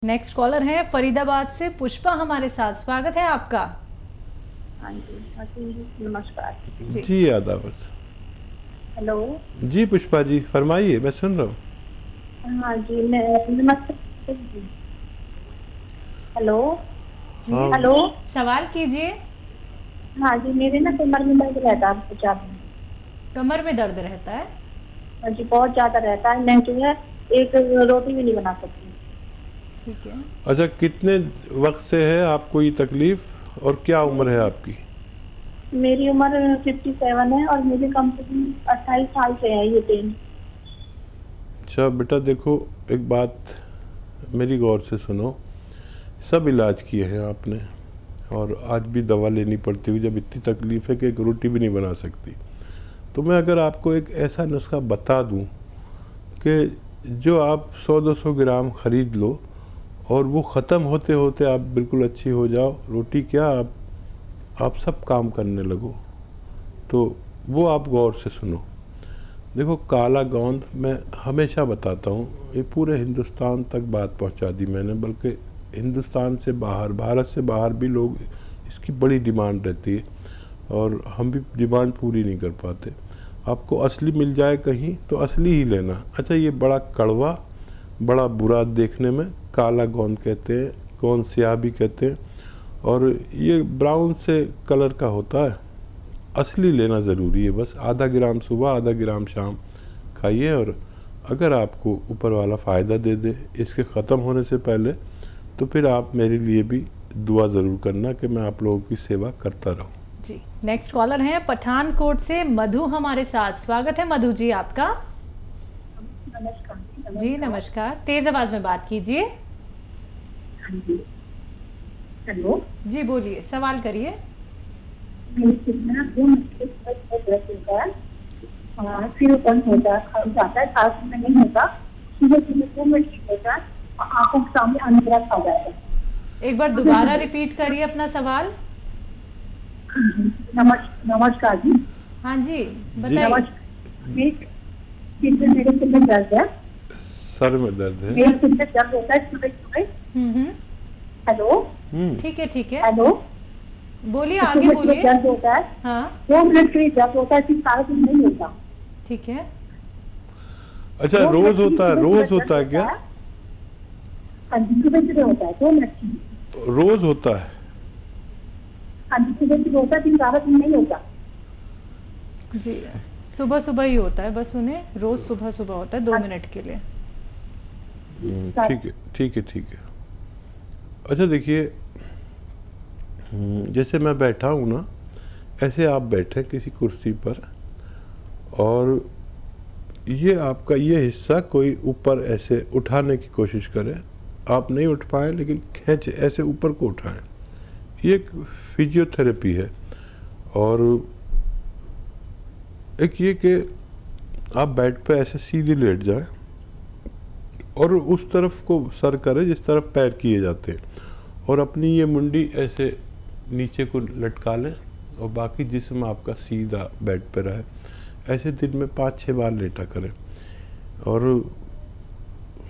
Next collar है फरीदाबाद से पुष्पा हमारे साथ। स्वागत है आपका। हाँ जी नमस्कार जी आदाब। हेलो। जी पुष्पा जी फरमाइए, मैं सुन रहा हूँ। हाँ जी मैं नमस्ते जी। हेलो जी हाँ। हेलो। सवाल कीजिए। हाँ जी मेरे ना कमर में दर्द रहता है बहुत ज्यादा। कमर में दर्द रहता है? हाँ जी बहुत ज्यादा रहता है, मैं जो है एक रोटी भी नहीं बना सकती। ठीक है। अच्छा, कितने वक्त से है आपको ये तकलीफ और क्या उम्र है आपकी? मेरी उम्र 57 है और मुझे कम से कम 28 साल से है ये पेन। अच्छा बेटा देखो, एक बात मेरी गौर से सुनो। सब इलाज किए हैं आपने और आज भी दवा लेनी पड़ती हुई जब इतनी तकलीफ है कि एक रोटी भी नहीं बना सकती। तो मैं अगर आपको एक ऐसा नुस्खा बता दूं कि जो आप 100-200 ग्राम ख़रीद लो और वो ख़त्म होते होते आप बिल्कुल अच्छी हो जाओ, रोटी क्या आप सब काम करने लगो, तो वो आप गौर से सुनो। देखो काला गोंद मैं हमेशा बताता हूँ, ये पूरे हिंदुस्तान तक बात पहुँचा दी मैंने, बल्कि हिंदुस्तान से बाहर, भारत से बाहर भी लोग इसकी बड़ी डिमांड रहती है और हम भी डिमांड पूरी नहीं कर पाते। आपको असली मिल जाए कहीं तो असली ही लेना। अच्छा ये बड़ा कड़वा, बड़ा बुरा देखने में, काला गोंद कहते हैं, गोंद स्याह भी कहते हैं, और ये ब्राउन से कलर का होता है। असली लेना ज़रूरी है। बस आधा ग्राम सुबह, आधा ग्राम शाम खाइए और अगर आपको ऊपर वाला फ़ायदा दे दे इसके ख़त्म होने से पहले, तो फिर आप मेरे लिए भी दुआ ज़रूर करना कि मैं आप लोगों की सेवा करता रहूं। जी नेक्स्ट कॉलर है पठानकोट से मधु हमारे साथ। स्वागत है मधु जी आपका। नमस्कार जी नमस्कार, तेज आवाज में बात कीजिए। हाँ जी। हेलो। जी बोलिए, सवाल करिए। फिर बंद होता है, खा जाता है, सांस में नहीं होता, सुबह सुबह 2 मिनट ठीक होता है, आंखों के सामने अंधेरा खा जाता है। एक बार दोबारा रिपीट करिए अपना सवाल। नमस्कार जी। हाँ जी जी। बताइए। मेरे सिर में दर्द है। सर में दर्द है? मेरे सिर में दर्द होता है सुबह सुबह। हम्म। हेलो। ठीक है ठीक है, हेलो। बोलिए आगे बोलिए। दर्द होता है, हाँ 2 मिनट के लिए दर्द होता है, फिर सारा दिन नहीं होता। ठीक है। अच्छा रोज़ होता है? रोज़ होता है क्या? हाँ जी सुबह सुबह होता है, 2 मिनट के लिए। रोज़ होता है? हाँ जी सुबह सुबह होता है, फिर सारा दिन नहीं होता। जी सुबह सुबह ही होता है, बस उन्हें रोज सुबह सुबह होता है 2 मिनट के लिए। ठीक है ठीक है ठीक है। अच्छा देखिए, जैसे मैं बैठा हूँ ना, ऐसे आप बैठे किसी कुर्सी पर और ये आपका ये हिस्सा कोई ऊपर ऐसे उठाने की कोशिश करे, आप नहीं उठ पाए लेकिन खींचे ऐसे ऊपर को उठाएं। ये एक फिजियोथेरेपी है। और एक ये कि आप बेड पे ऐसे सीधे लेट जाएं और उस तरफ को सर करें जिस तरफ पैर किए जाते हैं, और अपनी ये मुंडी ऐसे नीचे को लटका लें और बाकी जिस्म आपका सीधा बेड पे रहे। ऐसे दिन में 5-6 बार लेटा करें। और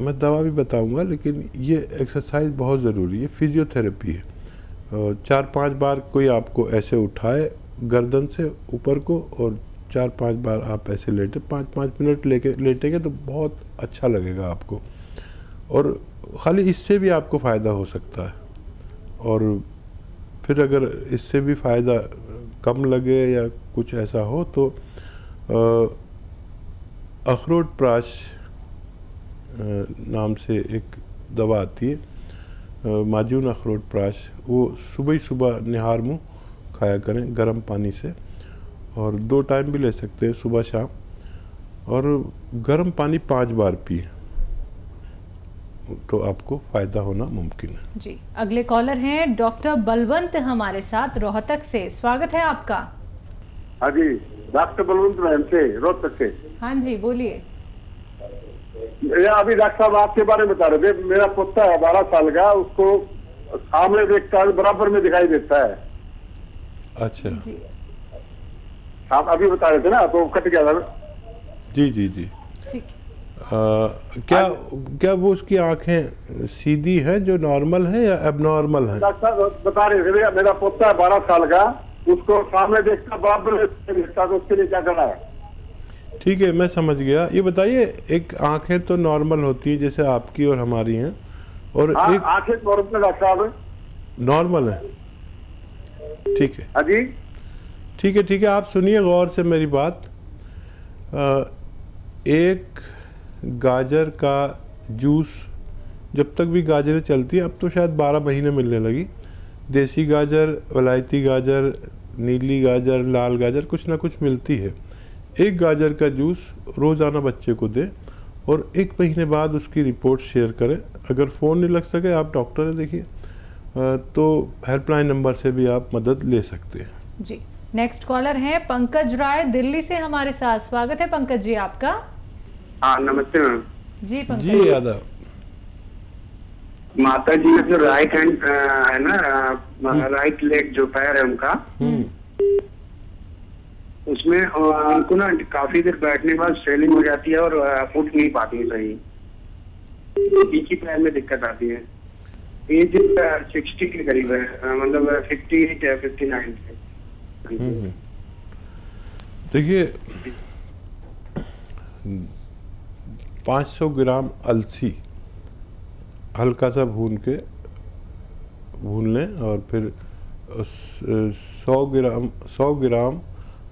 मैं दवा भी बताऊंगा, लेकिन ये एक्सरसाइज बहुत ज़रूरी है, फिजियोथेरेपी है। 4-5 बार कोई आपको ऐसे उठाए गर्दन से ऊपर को और 4-5 बार आप ऐसे लेटे, 5-5 मिनट लेटेंगे तो बहुत अच्छा लगेगा आपको। और खाली इससे भी आपको फ़ायदा हो सकता है। और फिर अगर इससे भी फ़ायदा कम लगे या कुछ ऐसा हो तो अखरोट प्राश नाम से एक दवा आती है, माजून अखरोट प्राश, वो सुबह ही सुबह निहार मुँह खाया करें गर्म पानी से, और 2 टाइम भी ले सकते हैं, सुबह शाम। और गर्म पानी 5 बार पिए तो आपको फ़ायदा होना मुमकिन है। जी अगले कॉलर हैं डॉक्टर बलवंत हमारे साथ रोहतक से। स्वागत है आपका। हाँ जी, डॉक्टर बलवंत मैम से रोहतक से। हाँ जी बोलिए। ये अभी डॉक्टर साहब आपके बारे में बता रहे थे। मेरा पोता है 12 साल का, उसको सामने देखता है, बराबर में दिखाई देता है। अच्छा जी आप अभी बता रहे थे ना, तो कट गया था। जी जी जी। ठीक क्या वो उसकी आंखें सीधी हैं जो नॉर्मल है या एबनॉर्मल हैं? डॉक्टर साहब बता रहे थे, मेरा पोता है 12 साल का, उसको सामने देखता बराबर में देखता, तो उसके लिए क्या करना है? ठीक है, मैं समझ गया। ये बताइए, एक आंखें तो नॉर्मल होती है जैसे आपकी और हमारी हैं, और एक आंखें नॉर्मल डॉक्टर साहब नॉर्मल है। ठीक है, हाँ जी, ठीक है, ठीक है। आप सुनिए गौर से मेरी बात। एक गाजर का जूस, जब तक भी गाजरें चलती हैं, अब तो शायद 12 महीने मिलने लगी, देसी गाजर, वलायती गाजर, नीली गाजर, लाल गाजर, कुछ ना कुछ मिलती है। एक गाजर का जूस रोज़ाना बच्चे को दें और 1 महीने बाद उसकी रिपोर्ट शेयर करें। अगर फ़ोन नहीं लग सके, आप डॉक्टर से देखिए, तो हेल्पलाइन नंबर से भी आप मदद ले सकते हैं। जी, नेक्स्ट कॉलर हैं पंकज राय दिल्ली से हमारे साथ। स्वागत है पंकज जी आपका। हाँ नमस्ते मैम। जी पंकज जी यादव, माता जी का जो राइट हैंड है ना, राइट लेग जो पैर है उनका, उसमें उनको ना काफी देर बैठने के बाद स्वेलिंग हो जाती है और उठ नहीं पाती है सही। एक ही पैर में दिक्कत आती है। एज 60 के करीब है, मतलब 58 या 59 है। देखिए 500 ग्राम अलसी हल्का सा भून लें, और फिर 100 ग्राम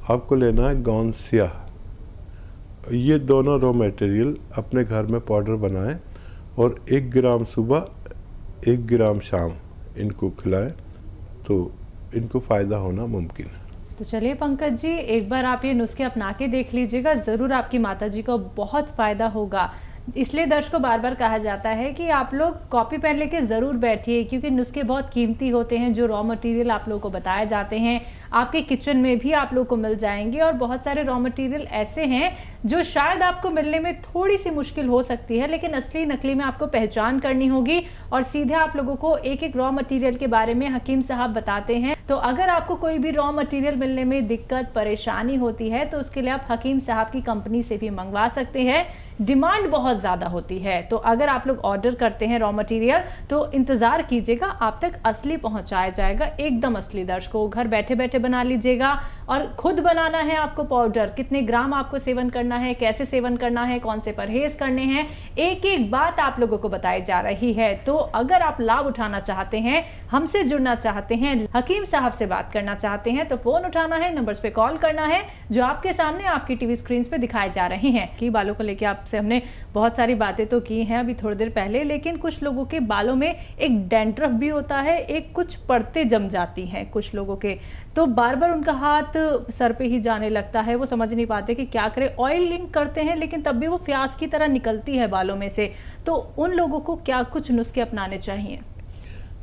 आपको लेना है गौन स्याह। ये दोनों रॉ मटेरियल अपने घर में पाउडर बनाएं और 1 ग्राम सुबह 1 ग्राम शाम इनको खिलाएं, तो इनको फ़ायदा होना मुमकिन है। तो चलिए पंकज जी, एक बार आप ये नुस्खे अपना के देख लीजिएगा, ज़रूर आपकी माता जी को बहुत फ़ायदा होगा। इसलिए दर्शकों बार बार कहा जाता है कि आप लोग कॉपी पेन लेके ज़रूर बैठिए, क्योंकि नुस्खे बहुत कीमती होते हैं। जो रॉ मटेरियल आप लोगों को बताए जाते हैं आपके किचन में भी आप लोग को मिल जाएंगे, और बहुत सारे रॉ मटेरियल ऐसे हैं जो शायद आपको मिलने में थोड़ी सी मुश्किल हो सकती है, लेकिन असली नकली में आपको पहचान करनी होगी। और सीधे आप लोगों को एक एक रॉ मटेरियल के बारे में हकीम साहब बताते हैं। तो अगर आपको कोई भी रॉ मटेरियल मिलने में दिक्कत परेशानी होती है तो उसके लिए आप हकीम साहब की कंपनी से भी मंगवा सकते हैं। डिमांड बहुत ज़्यादा होती है, तो अगर आप लोग ऑर्डर करते हैं रॉ मटेरियल तो इंतज़ार कीजिएगा, आप तक असली पहुंचाया जाएगा, एकदम असली। दर्शकों घर बैठे बैठे बना लीजिएगा, और खुद बनाना है आपको पाउडर, कितने ग्राम आपको सेवन करना है, कैसे सेवन करना है, कौन से परहेज करने हैं, एक एक बात आप लोगों को बताई जा रही है। तो अगर आप लाभ उठाना चाहते हैं, हमसे जुड़ना चाहते हैं, हकीम साहब से बात करना चाहते हैं, तो फोन उठाना है, नंबर्स पे कॉल करना है जो आपके सामने आपकी टीवी स्क्रीन पे दिखाए जा रहे हैं। कि बालों को लेकर आपसे हमने बहुत सारी बातें तो की हैं अभी थोड़ी देर पहले, लेकिन कुछ लोगों के बालों में एक डैंड्रफ भी होता है, एक कुछ परतें जम जाती हैं कुछ लोगों के, तो बार बार उनका हाथ सर पे ही जाने लगता है, वो समझ नहीं पाते कि क्या करें। ऑयलिंग करते हैं लेकिन तब भी वो प्यास की तरह निकलती है बालों में से, तो उन लोगों को क्या कुछ नुस्खे अपनाने चाहिए?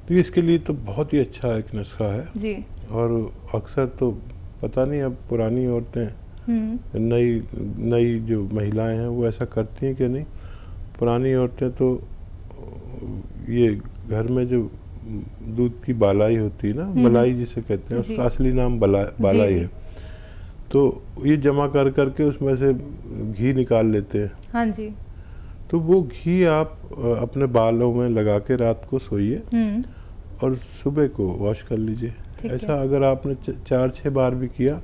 तो इसके लिए तो बहुत ही अच्छा एक नुस्खा है जी। और अक्सर तो पता नहीं अब पुरानी औरतें, नई जो महिलाएं हैं वो ऐसा करती हैं कि नहीं। पुरानी औरतें तो ये घर में जो दूध की बालाई होती है ना, मलाई जिसे कहते हैं, उसका असली नाम बालाई है, तो ये जमा कर करके उसमें से घी निकाल लेते हैं। हाँ जी। तो वो घी आप अपने बालों में लगा के रात को सोइए और सुबह को वॉश कर लीजिए। ऐसा अगर आपने 4-6 बार भी किया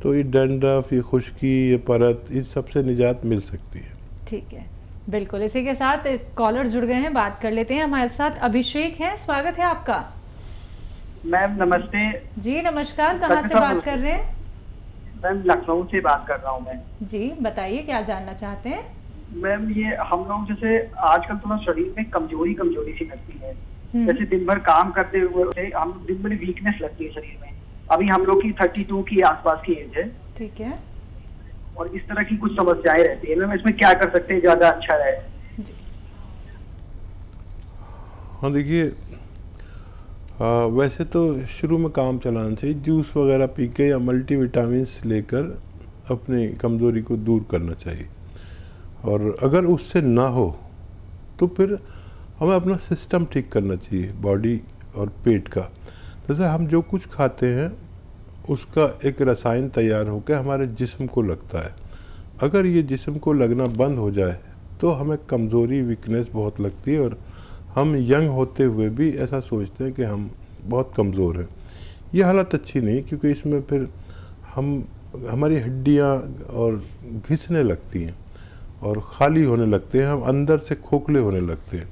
तो ये डैंड्रफ, ये खुश्की, ये परत, इन सबसे निजात मिल सकती है। ठीक है, बिल्कुल। इसी के साथ कॉलर जुड़ गए हैं, बात कर लेते हैं। हमारे साथ अभिषेक हैं, स्वागत है आपका। मैम नमस्ते। जी नमस्कार, कहाँ से बात कर रहे हैं? मैम लखनऊ से बात कर रहा हूँ मैं। जी बताइए, क्या जानना चाहते हैं? मैम ये हम लोग जैसे आजकल थोड़ा शरीर में कमजोरी सी लगती है, जैसे दिन भर काम करते हुए हम दिन भर वीकनेस लगती है शरीर में। अभी हम लोग की 32 की आसपास की एज है। ठीक है। और इस तरह की कुछ समस्याएं रहती है, मैम इसमें क्या कर सकते हैं ज्यादा अच्छा रहे? हाँ देखिए, वैसे तो शुरू में काम चलाने से जूस वगैरह पी के या मल्टीविटामिन्स लेकर अपनी कमज़ोरी को दूर करना चाहिए। और अगर उससे ना हो तो फिर हमें अपना सिस्टम ठीक करना चाहिए, बॉडी और पेट का। जैसे हम जो कुछ खाते हैं उसका एक रसायन तैयार होकर हमारे जिस्म को लगता है। अगर ये जिस्म को लगना बंद हो जाए तो हमें कमज़ोरी वीकनेस बहुत लगती है और हम यंग होते हुए भी ऐसा सोचते हैं कि हम बहुत कमज़ोर हैं। ये हालत अच्छी नहीं, क्योंकि इसमें फिर हमारी हड्डियाँ और घिसने लगती हैं और खाली होने लगते हैं, हम अंदर से खोखले होने लगते हैं।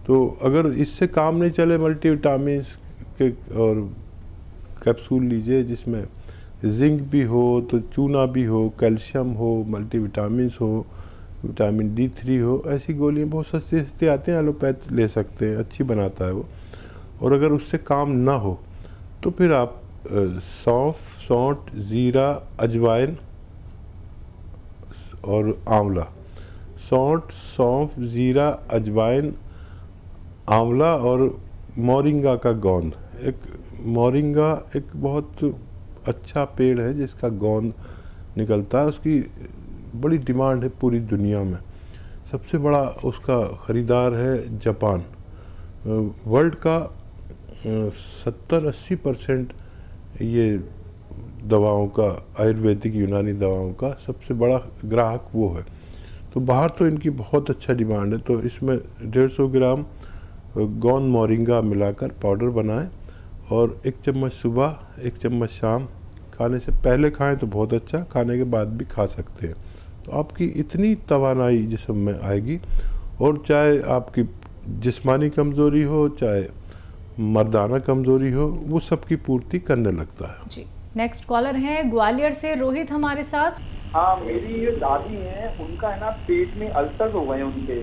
तो अगर इससे काम नहीं चले, मल्टीविटामिन के और कैप्सूल लीजिए जिसमें जिंक भी हो, तो चूना भी हो, कैल्शियम हो, मल्टीविटामिन्स हो, विटामिन D3 हो, ऐसी गोलियां बहुत सस्ती सस्ती आती हैं, एलोपैथ ले सकते हैं, अच्छी बनाता है वो। और अगर उससे काम ना हो तो फिर आप सौंफ, सौंठ, ज़ीरा, अजवाइन और आंवला, सौंठ, सौंफ, ज़ीरा, अजवाइन, आंवला और मोरिंगा का गोंद। मोरिंगा एक बहुत अच्छा पेड़ है जिसका गोंद निकलता है, उसकी बड़ी डिमांड है पूरी दुनिया में। सबसे बड़ा उसका ख़रीदार है जापान। वर्ल्ड का 70-80% ये दवाओं का, आयुर्वेदिक यूनानी दवाओं का सबसे बड़ा ग्राहक वो है। तो बाहर तो इनकी बहुत अच्छा डिमांड है। तो इसमें 150 ग्राम गोंद मोरिंगा मिलाकर पाउडर बनाएं और 1 चम्मच सुबह, 1 चम्मच शाम, खाने से पहले खाएं तो बहुत अच्छा, खाने के बाद भी खा सकते हैं। तो आपकी इतनी तवानाई जिस्म में आएगी, और चाहे आपकी जिस्मानी कमज़ोरी हो, चाहे मर्दाना कमज़ोरी हो, वो सबकी पूर्ति करने लगता है। जी, नेक्स्ट कॉलर हैं ग्वालियर से रोहित हमारे साथ। हाँ, मेरी ये दादी हैं, उनका है ना पेट में अल्सर हो गए उनके।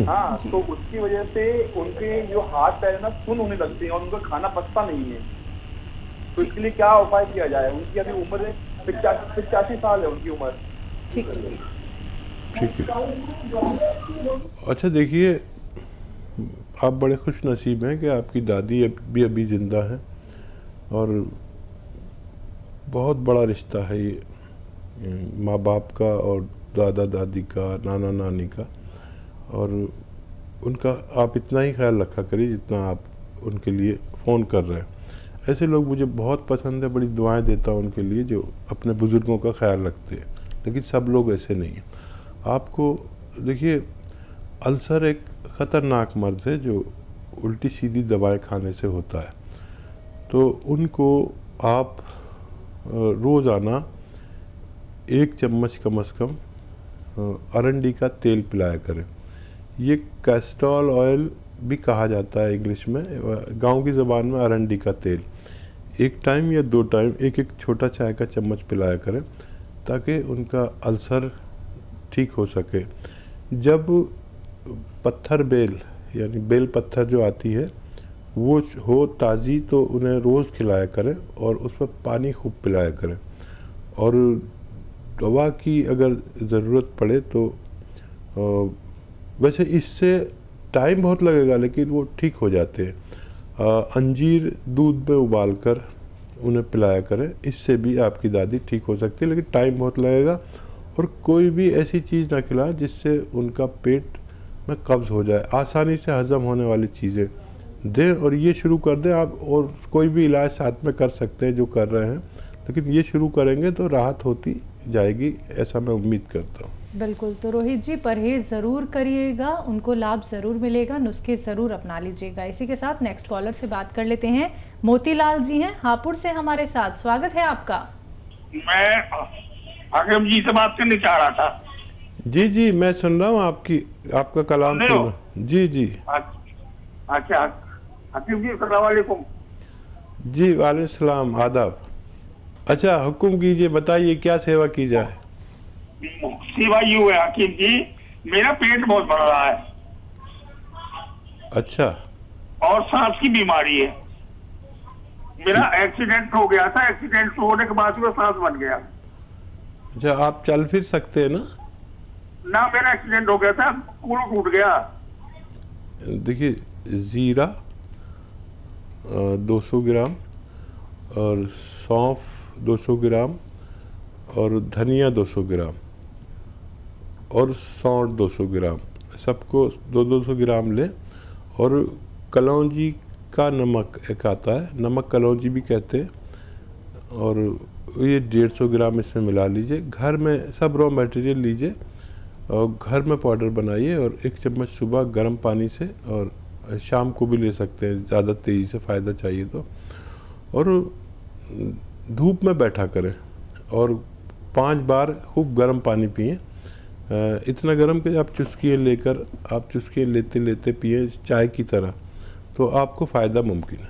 हाँ, तो उसकी वजह से उनके जो हाथ पैर ना सुन्न होने लगते हैं और उनका खाना पचता नहीं है। तो इसके लिए क्या उपाय किया जाए? उनकी अभी उम्र 85 साल है उनकी उम्र। ठीक है, ठीक है। अच्छा देखिए, आप बड़े खुश नसीब हैं कि आपकी दादी अभी ज़िंदा है, और बहुत बड़ा रिश्ता है ये माँ बाप का और दादा दादी का, नाना नानी का। और उनका आप इतना ही ख्याल रखा करिए जितना आप उनके लिए फ़ोन कर रहे हैं। ऐसे लोग मुझे बहुत पसंद है, बड़ी दुआएं देता हूँ उनके लिए जो अपने बुज़ुर्गों का ख्याल रखते हैं, लेकिन सब लोग ऐसे नहीं हैं। आपको देखिए, अल्सर एक ख़तरनाक मर्ज़ है जो उल्टी सीधी दवाएं खाने से होता है। तो उनको आप रोज़ाना 1 चम्मच कम से कम अरंडी का तेल पिलाया करें। ये कैस्टोल ऑयल भी कहा जाता है इंग्लिश में, गांव की ज़बान में अरंडी का तेल। 1 टाइम या 2 टाइम 1-1 छोटा चाय का चम्मच पिलाया करें ताकि उनका अल्सर ठीक हो सके। जब पत्थर बेल यानी बेल पत्थर जो आती है वो हो ताज़ी, तो उन्हें रोज़ खिलाया करें और उस पर पानी खूब पिलाया करें। और दवा की अगर ज़रूरत पड़े तो वैसे इससे टाइम बहुत लगेगा लेकिन वो ठीक हो जाते हैं। अंजीर दूध में उबाल कर उन्हें पिलाया करें, इससे भी आपकी दादी ठीक हो सकती है, लेकिन टाइम बहुत लगेगा। और कोई भी ऐसी चीज़ ना खिलाएं जिससे उनका पेट में कब्ज़ हो जाए। आसानी से हज़म होने वाली चीज़ें दें और ये शुरू कर दें आप। और कोई भी इलाज साथ में कर सकते हैं जो कर रहे हैं, लेकिन ये शुरू करेंगे तो राहत होती जाएगी, ऐसा मैं उम्मीद करता हूँ। बिल्कुल। तो रोहित जी, परहेज ज़रूर करिएगा, उनको लाभ ज़रूर मिलेगा, नुस्खे ज़रूर अपना लीजिएगा। इसी के साथ नेक्स्ट कॉलर से बात कर लेते हैं। मोतीलाल जी हैं हापुड़ से हमारे साथ, स्वागत है आपका। मैं हाकिम जी से बात करनी चाह रहा था। जी जी, मैं सुन रहा हूँ आपका कलाम सुन। जी जी। अच्छा हाकिम जी, अस्सलाम वालेकुम। जी वालेकुम सलाम, आदाब। अच्छा हुक्म कीजिए, बताइए क्या सेवा की जाए। सेवा यूँ है हाकिम जी, मेरा पेट बहुत बढ़ रहा है। अच्छा। और सांस की बीमारी है। मेरा एक्सीडेंट हो गया था, एक्सीडेंट होने के बाद में सांस बन गया। अच्छा, आप चल फिर सकते हैं ना? ना, मेरा एक्सीडेंट हो गया था, कूल टूट गया। देखिए, ज़ीरा 200 ग्राम और सौंफ 200 ग्राम और धनिया 200 ग्राम और सौंठ 200 ग्राम, सबको 200 ग्राम लें। और कलौंजी का नमक एक आता है, नमक कलौंजी भी कहते हैं, और ये 150 ग्राम इसमें मिला लीजिए। घर में सब रॉ मटेरियल लीजिए और घर में पाउडर बनाइए और 1 चम्मच सुबह गर्म पानी से, और शाम को भी ले सकते हैं ज़्यादा तेज़ी से फ़ायदा चाहिए तो। और धूप में बैठा करें और 5 बार खूब गर्म पानी पिएं, इतना गर्म कि आप चुस्कियाँ लेते लेते पिएं चाय की तरह, तो आपको फ़ायदा मुमकिन है।